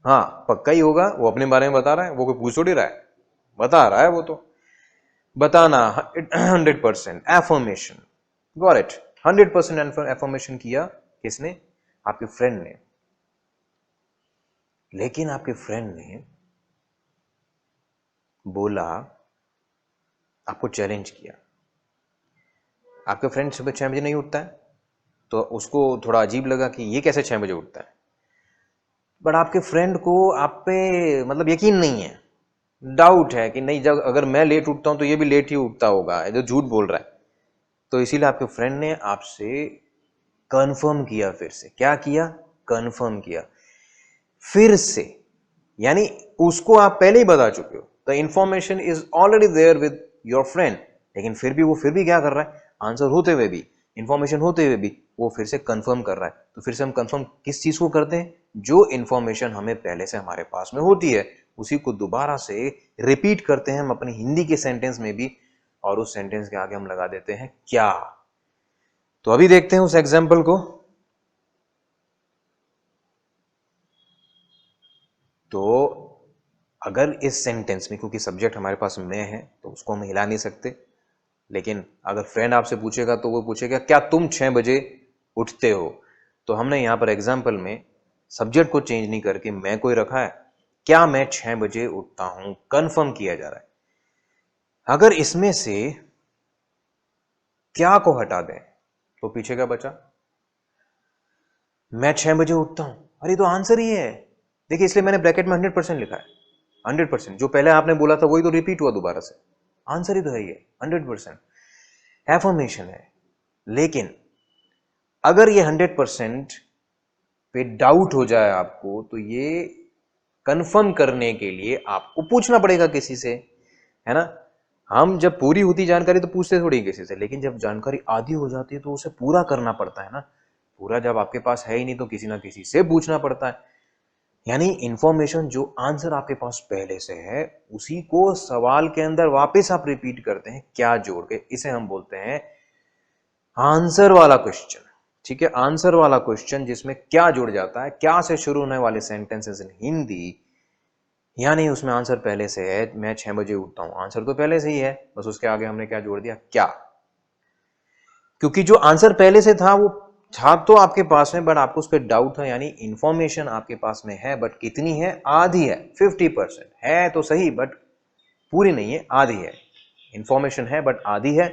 हाँ पक्का ही होगा, वो अपने बारे में बता रहा है, वो कोई पूछ थोड़ी रहा है, बता रहा है वो तो। बताना 100% एफर्मेशन। Got it? 100% एफर्मेशन किया किसने? आपके फ्रेंड ने। लेकिन आपके फ्रेंड ने बोला, आपको चैलेंज किया। आपका फ्रेंड सुबह 6 बजे नहीं उठता है, तो उसको थोड़ा अजीब लगा कि ये कैसे 6 बजे उठता है। बट आपके फ्रेंड को आप पे मतलब यकीन नहीं है, डाउट है कि नहीं, जब अगर मैं लेट उठता हूं तो ये भी लेट ही उठता होगा, जो झूठ बोल रहा है। तो इसीलिए आपके फ्रेंड ने आपसे कंफर्म किया। फिर से क्या किया? कंफर्म किया फिर से। यानी उसको आप पहले ही बता चुके हो, the information is already there with your friend, लेकिन फिर भी क्या कर रहा है? आंसर होते हुए भी, इंफॉर्मेशन होते हुए भी वो फिर से कंफर्म कर रहा है। तो फिर से हम कंफर्म किस चीज को करते हैं? जो इंफॉर्मेशन हमें पहले से हमारे पास में होती है उसी को दोबारा से रिपीट करते हैं हम अपनी हिंदी के सेंटेंस में भी, और उस सेंटेंस के आगे हम लगा देते हैं क्या। तो अभी देखते हैं उस एग्जाम्पल को। तो अगर इस सेंटेंस में, क्योंकि सब्जेक्ट हमारे पास मैं है तो उसको हम हिला नहीं सकते, लेकिन अगर फ्रेंड आपसे पूछेगा तो वो पूछेगा क्या तुम 6 बजे उठते हो, तो हमने यहाँ पर एग्जाम्पल में सब्जेक्ट को चेंज नहीं करके मैं कोई रखा है, क्या मैं 6 बजे उठता हूं, कंफर्म किया जा रहा है। अगर इसमें से क्या को हटा दें तो पीछे क्या बचा, मैं 6 बजे उठता हूं, अरे तो आंसर ही है। देखिए इसलिए मैंने ब्रैकेट में 100% लिखा है। 100% जो पहले आपने बोला था वही तो रिपीट हुआ दोबारा से, आंसर ही तो है ये 100%। एफर्मेशन है, लेकिन अगर ये 100% पे डाउट हो जाए आपको, तो ये कंफर्म करने के लिए आपको पूछना पड़ेगा किसी से, है ना। हम जब पूरी होती जानकारी तो पूछते थोड़ी किसी से, लेकिन जब जानकारी आधी हो जाती है तो उसे पूरा करना पड़ता है ना। पूरा जब आपके पास है ही नहीं तो किसी ना किसी से पूछना पड़ता है। यानी इंफॉर्मेशन जो आंसर आपके पास पहले से है उसी को सवाल के अंदर वापस आप रिपीट करते हैं क्या जोड़ के, इसे हम बोलते हैं आंसर वाला क्वेश्चन। ठीक है, आंसर वाला क्वेश्चन जिसमें क्या जुड़ जाता है, क्या से शुरू होने वाले सेंटेंसेस इन हिंदी, यानी उसमें आंसर पहले से है। मैं 6 बजे उठता हूं, आंसर तो पहले से ही है, बस उसके आगे हमने क्या जोड़ दिया, क्या। क्योंकि जो आंसर पहले से था वो था तो आपके पास में, बट आपको उस पर डाउट है, यानी इंफॉर्मेशन आपके पास में है बट कितनी है, आधी है, 50% है तो सही बट पूरी नहीं है, आधी है। इंफॉर्मेशन है बट आधी है,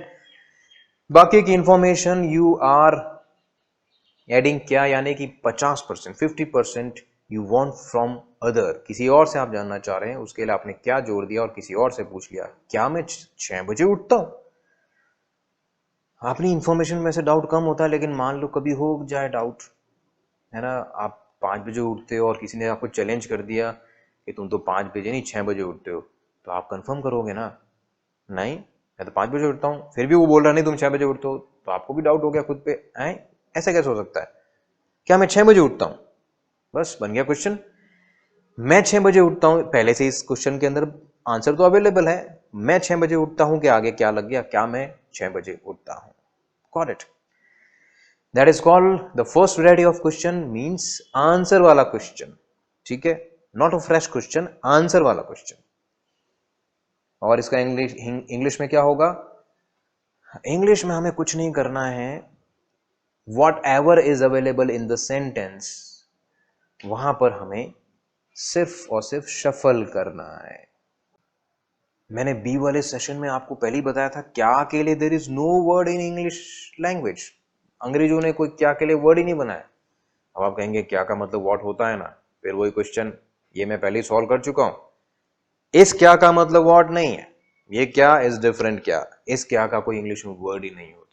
बाकी की इंफॉर्मेशन यू आर एडिंग क्या, यानी कि 50%, 50% यू वांट फ्रॉम अदर, किसी और से आप जानना चाह रहे हैं, उसके लिए आपने क्या जोड़ दिया और किसी और से पूछ लिया क्या मैं 6 बजे उठता हूं। अपनी इंफॉर्मेशन में से डाउट कम होता है, लेकिन मान लो कभी हो जाए डाउट, है ना, आप 5 बजे उठते हो और किसी ने आपको चैलेंज कर दिया कि तुम तो 5 बजे नहीं 6 बजे उठते हो, तो आप कंफर्म करोगे ना, नहीं मैं तो 5 बजे उठता हूँ, फिर भी वो बोल रहा नहीं तुम 6 बजे उठते हो, तो आपको भी डाउट हो गया खुद पे, ऐसा कैसे हो सकता है, क्या मैं 6 बजे उठता हूँ, बस बन गया क्वेश्चन। मैं 6 बजे उठता हूँ, पहले से इस क्वेश्चन के अंदर आंसर तो अवेलेबल है, मैं 6 बजे उठता हूँ के आगे क्या लग गया, क्या मैं 6 बजे उठता हूँ। Got it, that is called the first variety of question, means answer वाला क्वेश्चन। ठीक है, not a fresh question, answer वाला क्वेश्चन। और इसका इंग्लिश में क्या होगा, इंग्लिश में हमें कुछ नहीं करना है, what ever is available in the sentence वहां पर हमें सिर्फ और सिर्फ शफल करना है। मैंने बी वाले सेशन में आपको पहले ही बताया था क्या के लिए there is no word in English language, अंग्रेजों ने कोई क्या के लिए वर्ड ही नहीं बनाया। अब आप कहेंगे क्या का मतलब व्हाट होता है ना, फिर वही क्वेश्चन, ये मैं पहले ही सॉल्व कर चुका हूं। इस क्या का मतलब व्हाट नहीं है, ये क्या इज डिफरेंट क्या, इस क्या का कोई इंग्लिश में वर्ड ही नहीं होता।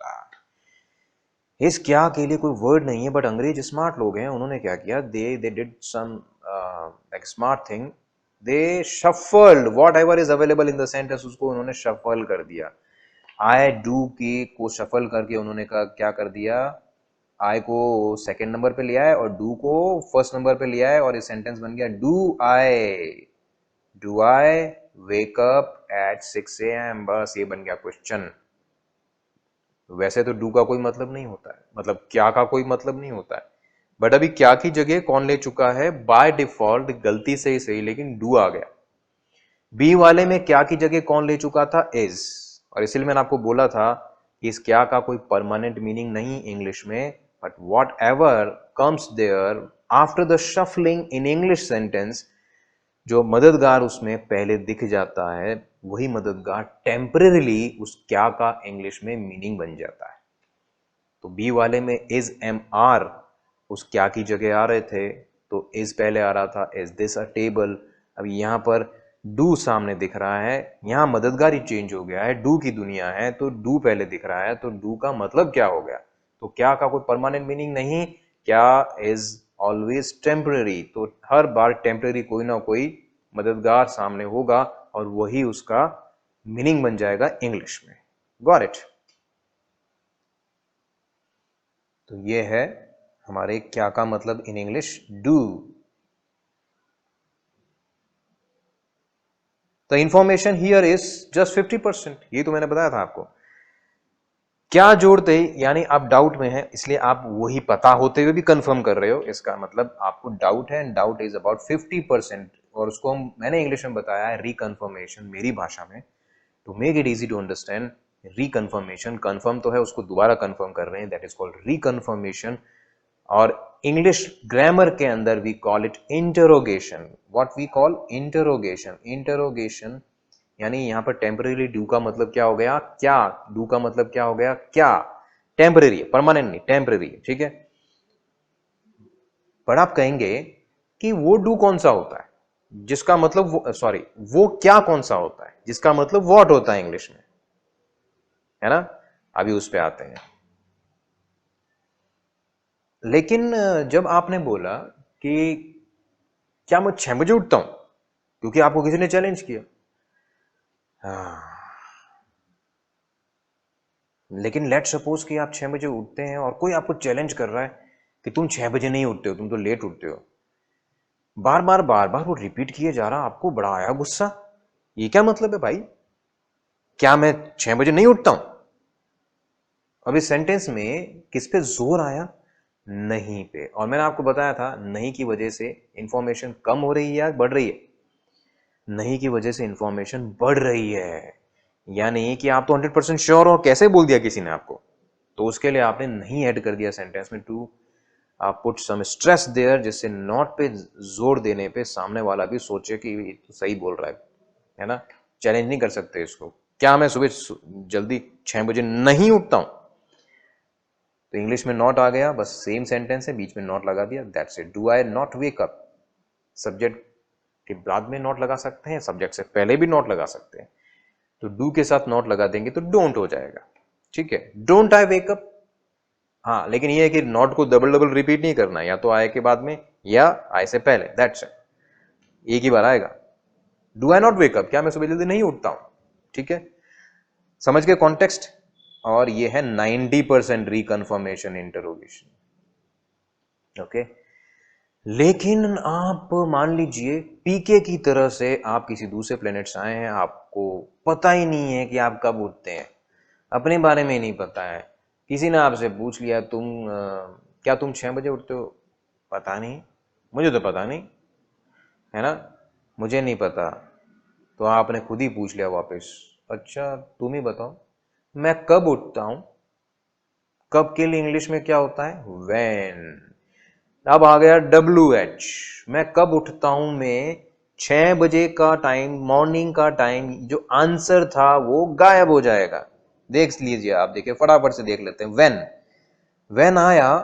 इस क्या के लिए कोई वर्ड नहीं है, बट अंग्रेज स्मार्ट लोग हैं, उन्होंने क्या किया, they did some like smart thing, they shuffled whatever is available in the sentence, उसको उन्होंने शफल कर दिया। आई डू की को शफल करके उन्होंने क्या कर दिया, आई को सेकंड नंबर पे लिया है और डू को फर्स्ट नंबर पे लिया है, और इस सेंटेंस बन गया do I wake up at 6 AM, बस ये बन गया क्वेश्चन। वैसे तो डू का कोई मतलब नहीं होता है, मतलब क्या का कोई मतलब नहीं होता है, बट अभी क्या की जगह कौन ले चुका है, बाय डिफॉल्ट गलती से ही सही, लेकिन डू आ गया। बी वाले में क्या की जगह कौन ले चुका था, इज, और इसलिए मैंने आपको बोला था कि इस क्या का कोई परमानेंट मीनिंग नहीं इंग्लिश में, but whatever comes there after the shuffling in English sentence, जो मददगार उसमें पहले दिख जाता है वही मददगार टेम्परेरीली उस क्या का इंग्लिश में मीनिंग बन जाता है। तो बी वाले में इज एम आर उस क्या की जगह आ रहे थे, तो इज पहले आ रहा था, इज दिस अ टेबल। अब यहां पर डू सामने दिख रहा है, यहां मददगार ही चेंज हो गया है, डू की दुनिया है तो डू पहले दिख रहा है, तो डू का मतलब क्या हो गया, तो क्या का कोई परमानेंट मीनिंग नहीं, क्या इज ऑलवेज टेम्पररी, तो हर बार टेम्पररी कोई ना कोई मददगार सामने होगा और वही उसका मीनिंग बन जाएगा इंग्लिश में। गॉट इट, तो ये है हमारे क्या का मतलब in English, do. The information here is just 50%, ये तो मैंने बताया था आपको। क्या जोड़ते, यानी आप डाउट में है इसलिए आप वही पता होते हुए भी कंफर्म कर रहे हो, इसका मतलब आपको डाउट है, डाउट इज अबाउट 50%, और उसको मैंने इंग्लिश में बताया है रिकन्फर्मेशन मेरी भाषा में, to make it easy to understand. Reconfirmation, confirm तो है, उसको दोबारा कंफर्म कर रहे हैं, दैट इज कॉल्ड रिकन्फर्मेशन। और इंग्लिश ग्रामर के अंदर we call it interrogation. What we call interrogation. Interrogation यानी यहां पर टेम्परेरी डू का मतलब क्या हो गया, क्या। डू का मतलब क्या हो गया, क्या। टेम्परेरी है, परमानेंट नहीं, टेम्परेरी है, ठीक है। पर आप कहेंगे कि वो डू कौन सा होता है जिसका मतलब, सॉरी, वो क्या कौन सा होता है जिसका मतलब व्हाट होता है इंग्लिश में, है ना। अभी उस पे आते हैं। लेकिन जब आपने बोला कि क्या मैं 6 बजे उठता हूं क्योंकि आपको किसी ने चैलेंज किया, हाँ, लेकिन लेट सपोज कि आप 6 बजे उठते हैं और कोई आपको चैलेंज कर रहा है कि तुम 6 बजे नहीं उठते हो, तुम तो लेट उठते हो। बार बार बार बार वो रिपीट किए जा रहा, आपको बड़ा आया गुस्सा। ये क्या मतलब है भाई, क्या मैं 6 बजे नहीं उठता हूं। अब इस सेंटेंस में किस पे जोर आया, नहीं पे। और मैंने आपको बताया था नहीं की वजह से इंफॉर्मेशन कम हो रही है या बढ़ रही है, नहीं की वजह से इंफॉर्मेशन बढ़ रही है। यानी कि आप तो 100% श्योर हो, कैसे बोल दिया किसी ने आपको, तो उसके लिए आपने नहीं ऐड कर दिया सेंटेंस में to put some stress there, जिससे नॉट पे जोर देने पे सामने वाला भी सोचे कि ये तो सही बोल रहा है ना। चैलेंज नहीं कर सकते इसको, क्या मैं सुबह जल्दी 6 बजे नहीं उठता हूं, तो इंग्लिश में नॉट आ गया, बस सेम सेंटेंस है, बीच में नॉट लगा दिया, that's it. Do I not wake up, subject के बाद में नॉट लगा सकते हैं, सब्जेक्ट से पहले भी नॉट लगा सकते हैं, तो डू के साथ नॉट लगा देंगे तो डोंट हो जाएगा, ठीक है। Don't I wake up. हाँ, लेकिन ये है कि नॉट को डबल डबल रिपीट नहीं करना, या तो आए के बाद में या आए से पहले, दैट्स इट, एक ही बार आएगा। Do I not wake up, क्या मैं सुबह जल्दी नहीं उठता हूं, ठीक है। समझ गए कॉन्टेक्स्ट। और ये है 90% रिकन्फर्मेशन इंटरोगेशन, ओके। लेकिन आप मान लीजिए पीके की तरह से आप किसी दूसरे प्लेनेट से आए हैं, आपको पता ही नहीं है कि आप कब उठते हैं, अपने बारे में ही नहीं पता है। किसी ने आपसे पूछ लिया क्या तुम 6 बजे उठते हो, पता नहीं, मुझे तो पता नहीं, है ना, मुझे नहीं पता। तो आपने खुद ही पूछ लिया वापस, अच्छा तुम ही बताओ मैं कब उठता हूं। कब के लिए इंग्लिश में क्या होता है, व्हेन। अब आ गया WH, मैं कब उठता हूं में 6 बजे का टाइम, मॉर्निंग का टाइम, जो आंसर था वो गायब हो जाएगा। देख लीजिए आप, देखिए फटाफट से देख लेते हैं। व्हेन आया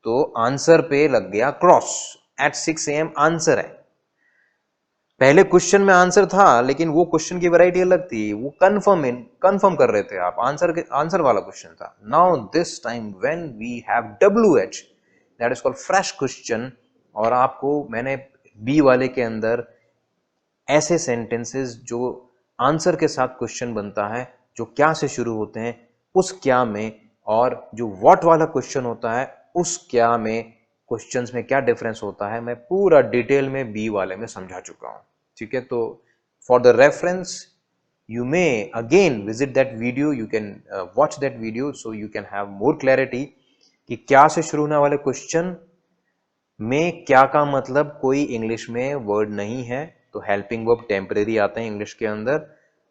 तो आंसर पे लग गया क्रॉस, एट 6 AM आंसर है। पहले क्वेश्चन में आंसर था, लेकिन वो क्वेश्चन की वैरायटी अलग थी, वो कंफर्म कर रहे थे आप, आंसर वाला क्वेश्चन था। Now this time when we have WH, that is called fresh question. और आपको मैंने बी वाले के अंदर ऐसे सेंटेंसेस जो आंसर के साथ क्वेश्चन बनता है, जो क्या से शुरू होते हैं उस क्या में, और जो व्हाट वाला क्वेश्चन होता है उस क्या में, क्वेश्चंस में क्या डिफरेंस होता है, मैं पूरा डिटेल में बी वाले में समझा चुका हूं, ठीक है। तो for the reference you may again visit that video, you can watch that video so you can have more clarity कि क्या से शुरू होने वाले क्वेश्चन में क्या का मतलब कोई इंग्लिश में वर्ड नहीं है, तो हेल्पिंग वर्ब टेम्परेरी आते हैं इंग्लिश के अंदर।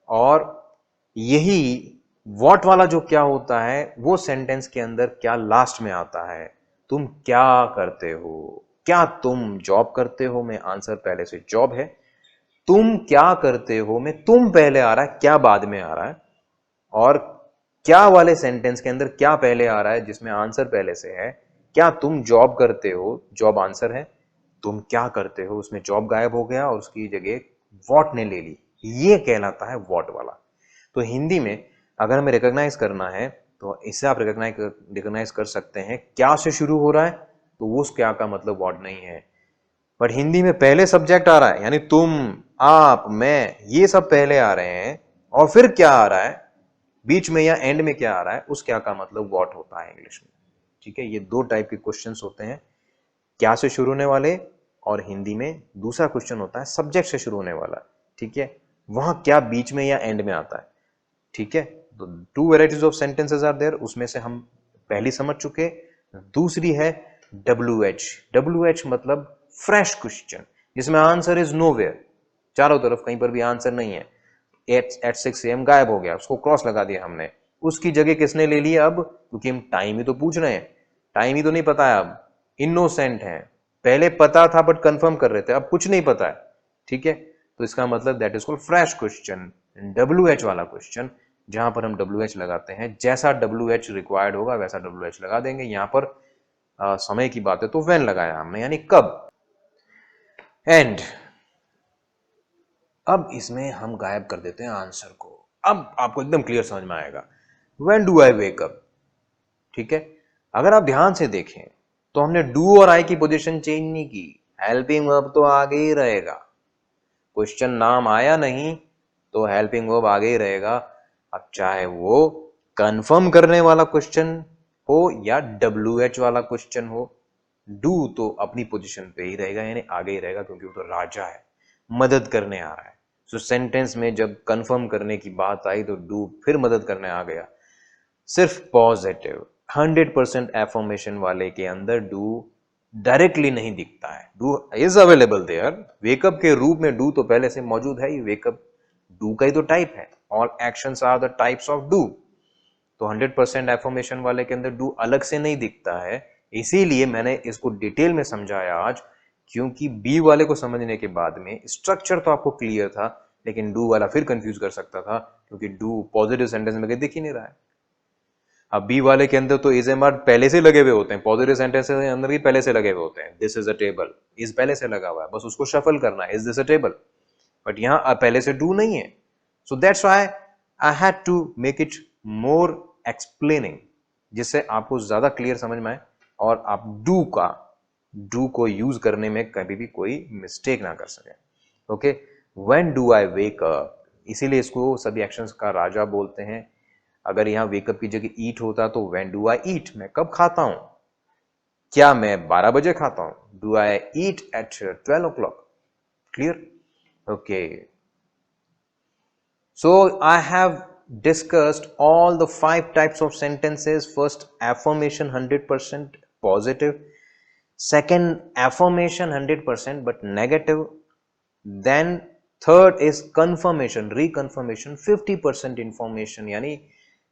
और यही व्हाट वाला जो क्या होता है वो सेंटेंस के अंदर क्या लास्ट में आता है, तुम क्या करते हो, क्या तुम जॉब करते हो में आंसर पहले से जॉब है, तुम क्या करते हो में तुम पहले आ रहा है, क्या बाद में आ रहा है, और क्या वाले सेंटेंस के अंदर क्या पहले आ रहा है जिसमें आंसर पहले से है। क्या तुम जॉब करते हो, जॉब आंसर है, तुम क्या करते हो उसमें जॉब गायब हो गया और उसकी जगह व्हाट ने ले ली, ये कहलाता है व्हाट वाला। तो हिंदी में अगर हमें रिकॉग्नाइज करना है तो इससे आप रिकॉग्नाइज कर सकते हैं क्या से शुरू हो रहा है तो वो उस क्या का मतलब व्हाट नहीं है। बट हिंदी में पहले सब्जेक्ट आ रहा है, यानी तुम, आप, मैं, ये सब पहले आ रहे हैं, और फिर क्या आ रहा है बीच में या एंड में क्या आ रहा है, उस क्या का मतलब व्हाट होता है इंग्लिश में, ठीक है। ये दो टाइप के क्वेश्चंस होते हैं, क्या से शुरू होने वाले, और हिंदी में दूसरा क्वेश्चन होता है सब्जेक्ट से शुरू होने वाला, ठीक है। वहां क्या बीच में या एंड में आता है, ठीक है। तो 2 varieties of sentences are there, उसमें से हम पहली समझ चुके। दूसरी है WH। WH मतलब फ्रेश क्वेश्चन, जिसमें आंसर इज नोवेयर, चारों तरफ कहीं पर भी आंसर नहीं है। एट 6 AM गायब हो गया, उसको क्रॉस लगा दिया हमने। उसकी जगह किसने ले ली अब, क्योंकि हम टाइम ही तो पूछ रहे हैं, टाइम ही तो नहीं पता है। अब इनोसेंट है, पहले पता था बट कंफर्म कर रहे थे, अब कुछ नहीं पता है, ठीक है। तो इसका मतलब that is called fresh question, WH वाला क्वेश्चन, जहां पर हम WH लगाते हैं, जैसा WH रिक्वायर्ड होगा वैसा WH लगा देंगे। यहां पर समय की बात है तो व्हेन लगाया हमने, यानी कब। एंड अब इसमें हम गायब कर देते हैं आंसर को। अब आपको एकदम क्लियर समझ में आएगा, when do I wake up, ठीक है। अगर आप ध्यान से देखें तो हमने डू और आई की पोजीशन चेंज नहीं की, हेल्पिंग वर्ब तो आगे ही रहेगा। क्वेश्चन नाम आया नहीं तो हेल्पिंग वर्ब आगे ही रहेगा। अब चाहे वो कंफर्म करने वाला क्वेश्चन हो या WH वाला क्वेश्चन हो, डू तो अपनी पोजीशन पे ही रहेगा, यानी आगे ही रहेगा, क्योंकि वो तो राजा है, मदद करने आ रहा है। सो सेंटेंस में जब कंफर्म करने की बात आई तो डू फिर मदद करने आ गया। सिर्फ पॉजिटिव 100% एफर्मेशन वाले के अंदर डू डायरेक्टली नहीं दिखता है, do is available there, wake up के रूप में डू तो पहले से मौजूद है ही, वेकअप डू का ही तो टाइप है, all actions are the types of do. तो 100% एफर्मेशन वाले के अंदर डू अलग से नहीं दिखता है, इसीलिए मैंने इसको डिटेल में समझाया आज, क्योंकि बी वाले को समझने के बाद में स्ट्रक्चर तो आपको क्लियर था, लेकिन डू वाला फिर कंफ्यूज कर सकता था, क्योंकि डू पॉजिटिव सेंटेंस में दिख ही नहीं रहा है। अब बी वाले के अंदर तो इज एम आर पहले से लगे हुए होते हैं, पॉजिटिव सेंटेंस के अंदर भी पहले से लगे हुए होते हैं। This is a table, is पहले से लगा हुआ है, बस उसको शफल करना है, is this a table. But यहां पहले से डू नहीं है, so that's why I had to make it more explaining, जिससे आपको ज्यादा क्लियर समझ में आए और आप डू को यूज करने में कभी भी कोई मिस्टेक ना कर सके। Okay, when do I wake up, इसीलिए इसको सभी एक्शंस का राजा बोलते हैं। अगर यहां वेकअप की जगह ईट होता तो व्हेन डू आई ईट, मैं कब खाता हूं, क्या मैं 12 बजे खाता हूं, do I eat at 12 o'clock, clear. Okay, so I have discussed all the 5 types of sentences. First, affirmation 100% positive, second, affirmation 100% but negative, then third is confirmation, reconfirmation 50% information, यानी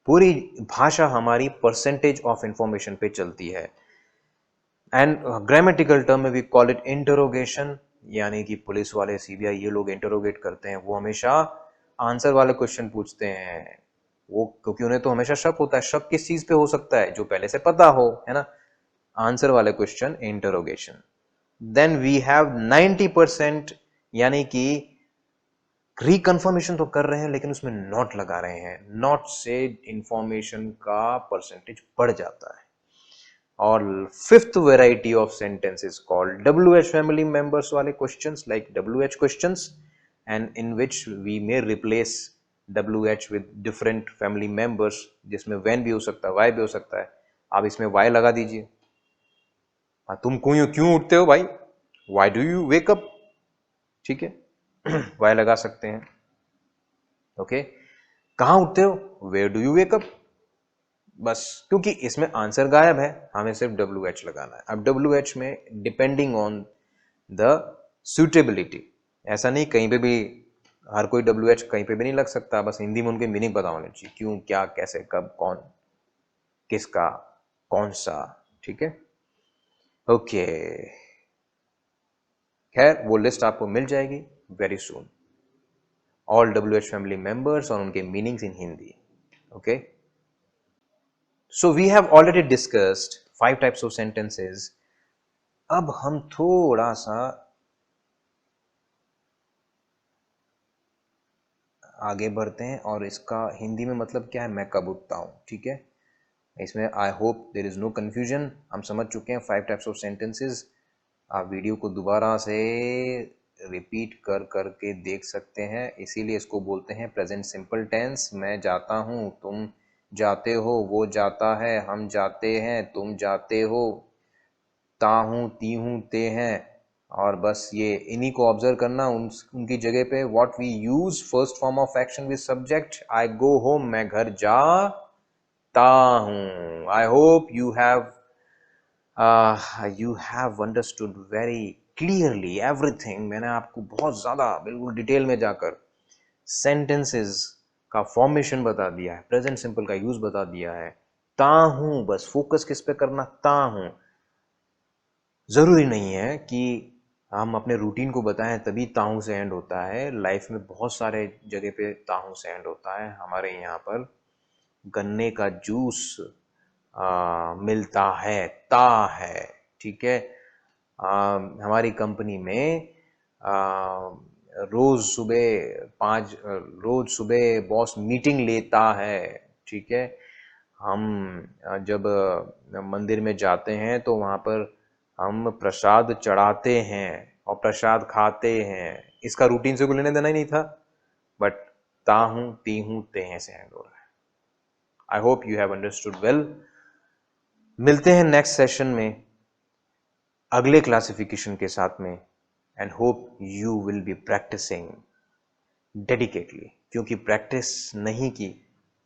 पूरी भाषा हमारी परसेंटेज ऑफ इंफॉर्मेशन पे चलती है। And grammatical term में we call it interrogation, यानी कि पुलिस वाले CBI ये लोग इंटरोगेट करते हैं, वो हमेशा आंसर वाले क्वेश्चन पूछते हैं, वो क्योंकि उन्हें तो हमेशा शक होता है। शक किस चीज पे हो सकता है, जो पहले से पता हो, है ना। आंसर वाले question interrogation. Then we have 90%, यानी कि रिकन्फर्मेशन तो कर रहे हैं लेकिन उसमें नॉट लगा रहे हैं, नॉट से इंफॉर्मेशन का परसेंटेज बढ़ जाता है। और fifth variety of sentence is called WH family members वाले questions, like WH questions, and in which we may replace WH with different family members, जिसमें when भी हो सकता है, y भी हो सकता है। आप इसमें y लगा दीजिए, तुम क्यों उठते हो भाई, why do you wake up, ठीक है। y लगा सकते हैं। ओके, कहां उठते हो, where do you wake up, बस, क्योंकि इसमें आंसर गायब है, हमें सिर्फ WH लगाना है। अब WH में डिपेंडिंग ऑन द सुटेबिलिटी, ऐसा नहीं कहीं पे भी हर कोई WH कहीं पे भी नहीं लग सकता, बस हिंदी में उनके मीनिंग पता होने चाहिए, क्यों, क्या, कैसे, कब, कौन, किसका, कौन सा, ठीक है। ओके, खैर वो लिस्ट आपको मिल जाएगी very soon, all WH family members और उनके meanings in Hindi. Okay, so we have already discussed 5 types of sentences. अब हम थोड़ा सा आगे बढ़ते हैं और इसका हिंदी में मतलब क्या है, मैं कब उठता हूं, ठीक है। इसमें I hope there is no confusion, हम समझ चुके हैं 5 टाइप्स ऑफ सेंटेंसेस। आप वीडियो को दोबारा से रिपीट कर करके देख सकते हैं, इसीलिए इसको बोलते हैं प्रेजेंट सिंपल टेंस। मैं जाता हूं, तुम जाते हो, वो जाता है, हम जाते हैं, तुम जाते हो, ता हूं, ती हूं, ते हैं, और बस ये इन्हीं को ऑब्जर्व करना। उनकी जगह पे what we use first form of action with subject, I go home, मैं घर जाता हूं। I hope you have understood very clearly everything मैंने आपको बहुत ज़्यादा बिल्कुल डिटेल में जाकर सेंटेंसेस का फॉर्मेशन बता दिया है, प्रेजेंट सिंपल का यूज बता दिया है। ता हूं, बस फोकस किस पे करना, ता हूं। जरूरी नहीं है कि हम अपने रूटीन को बताएं तभी ताहू से एंड होता है। लाइफ में बहुत सारे जगह पे ताहू से एंड होता है। हमारे यहाँ पर गन्ने का जूस मिलता है, ता है, ठीक है। हमारी कंपनी में रोज सुबह 5 रोज सुबह बॉस मीटिंग लेता है, ठीक है। हम जब मंदिर में जाते हैं तो वहाँ पर हम प्रसाद चढ़ाते हैं और प्रसाद खाते हैं। इसका रूटीन से कोई लेने देना ही नहीं था, बट ताहू तीहू तेहे से एंड हो रहा है। I hope you have understood well. मिलते हैं नेक्स्ट सेशन में अगले क्लासिफिकेशन के साथ में, and hope you will be practising dedicatedly, क्योंकि प्रैक्टिस नहीं की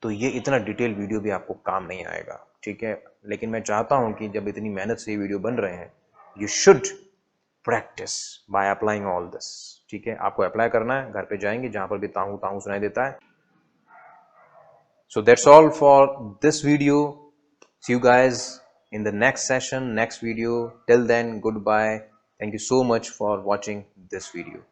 तो ये इतना डिटेल वीडियो भी आपको काम नहीं आएगा, ठीक है। लेकिन मैं चाहता हूं कि जब इतनी मेहनत से ये वीडियो बन रहे हैं, you should practice by applying all this, ठीक है। आपको अप्लाई करना है, घर पे जाएंगे जहां पर भी ताहू ताहू सुनाई देता है। So that's all for this video. See you guys in the next session, next video. Till then, goodbye. Thank you so much for watching this video.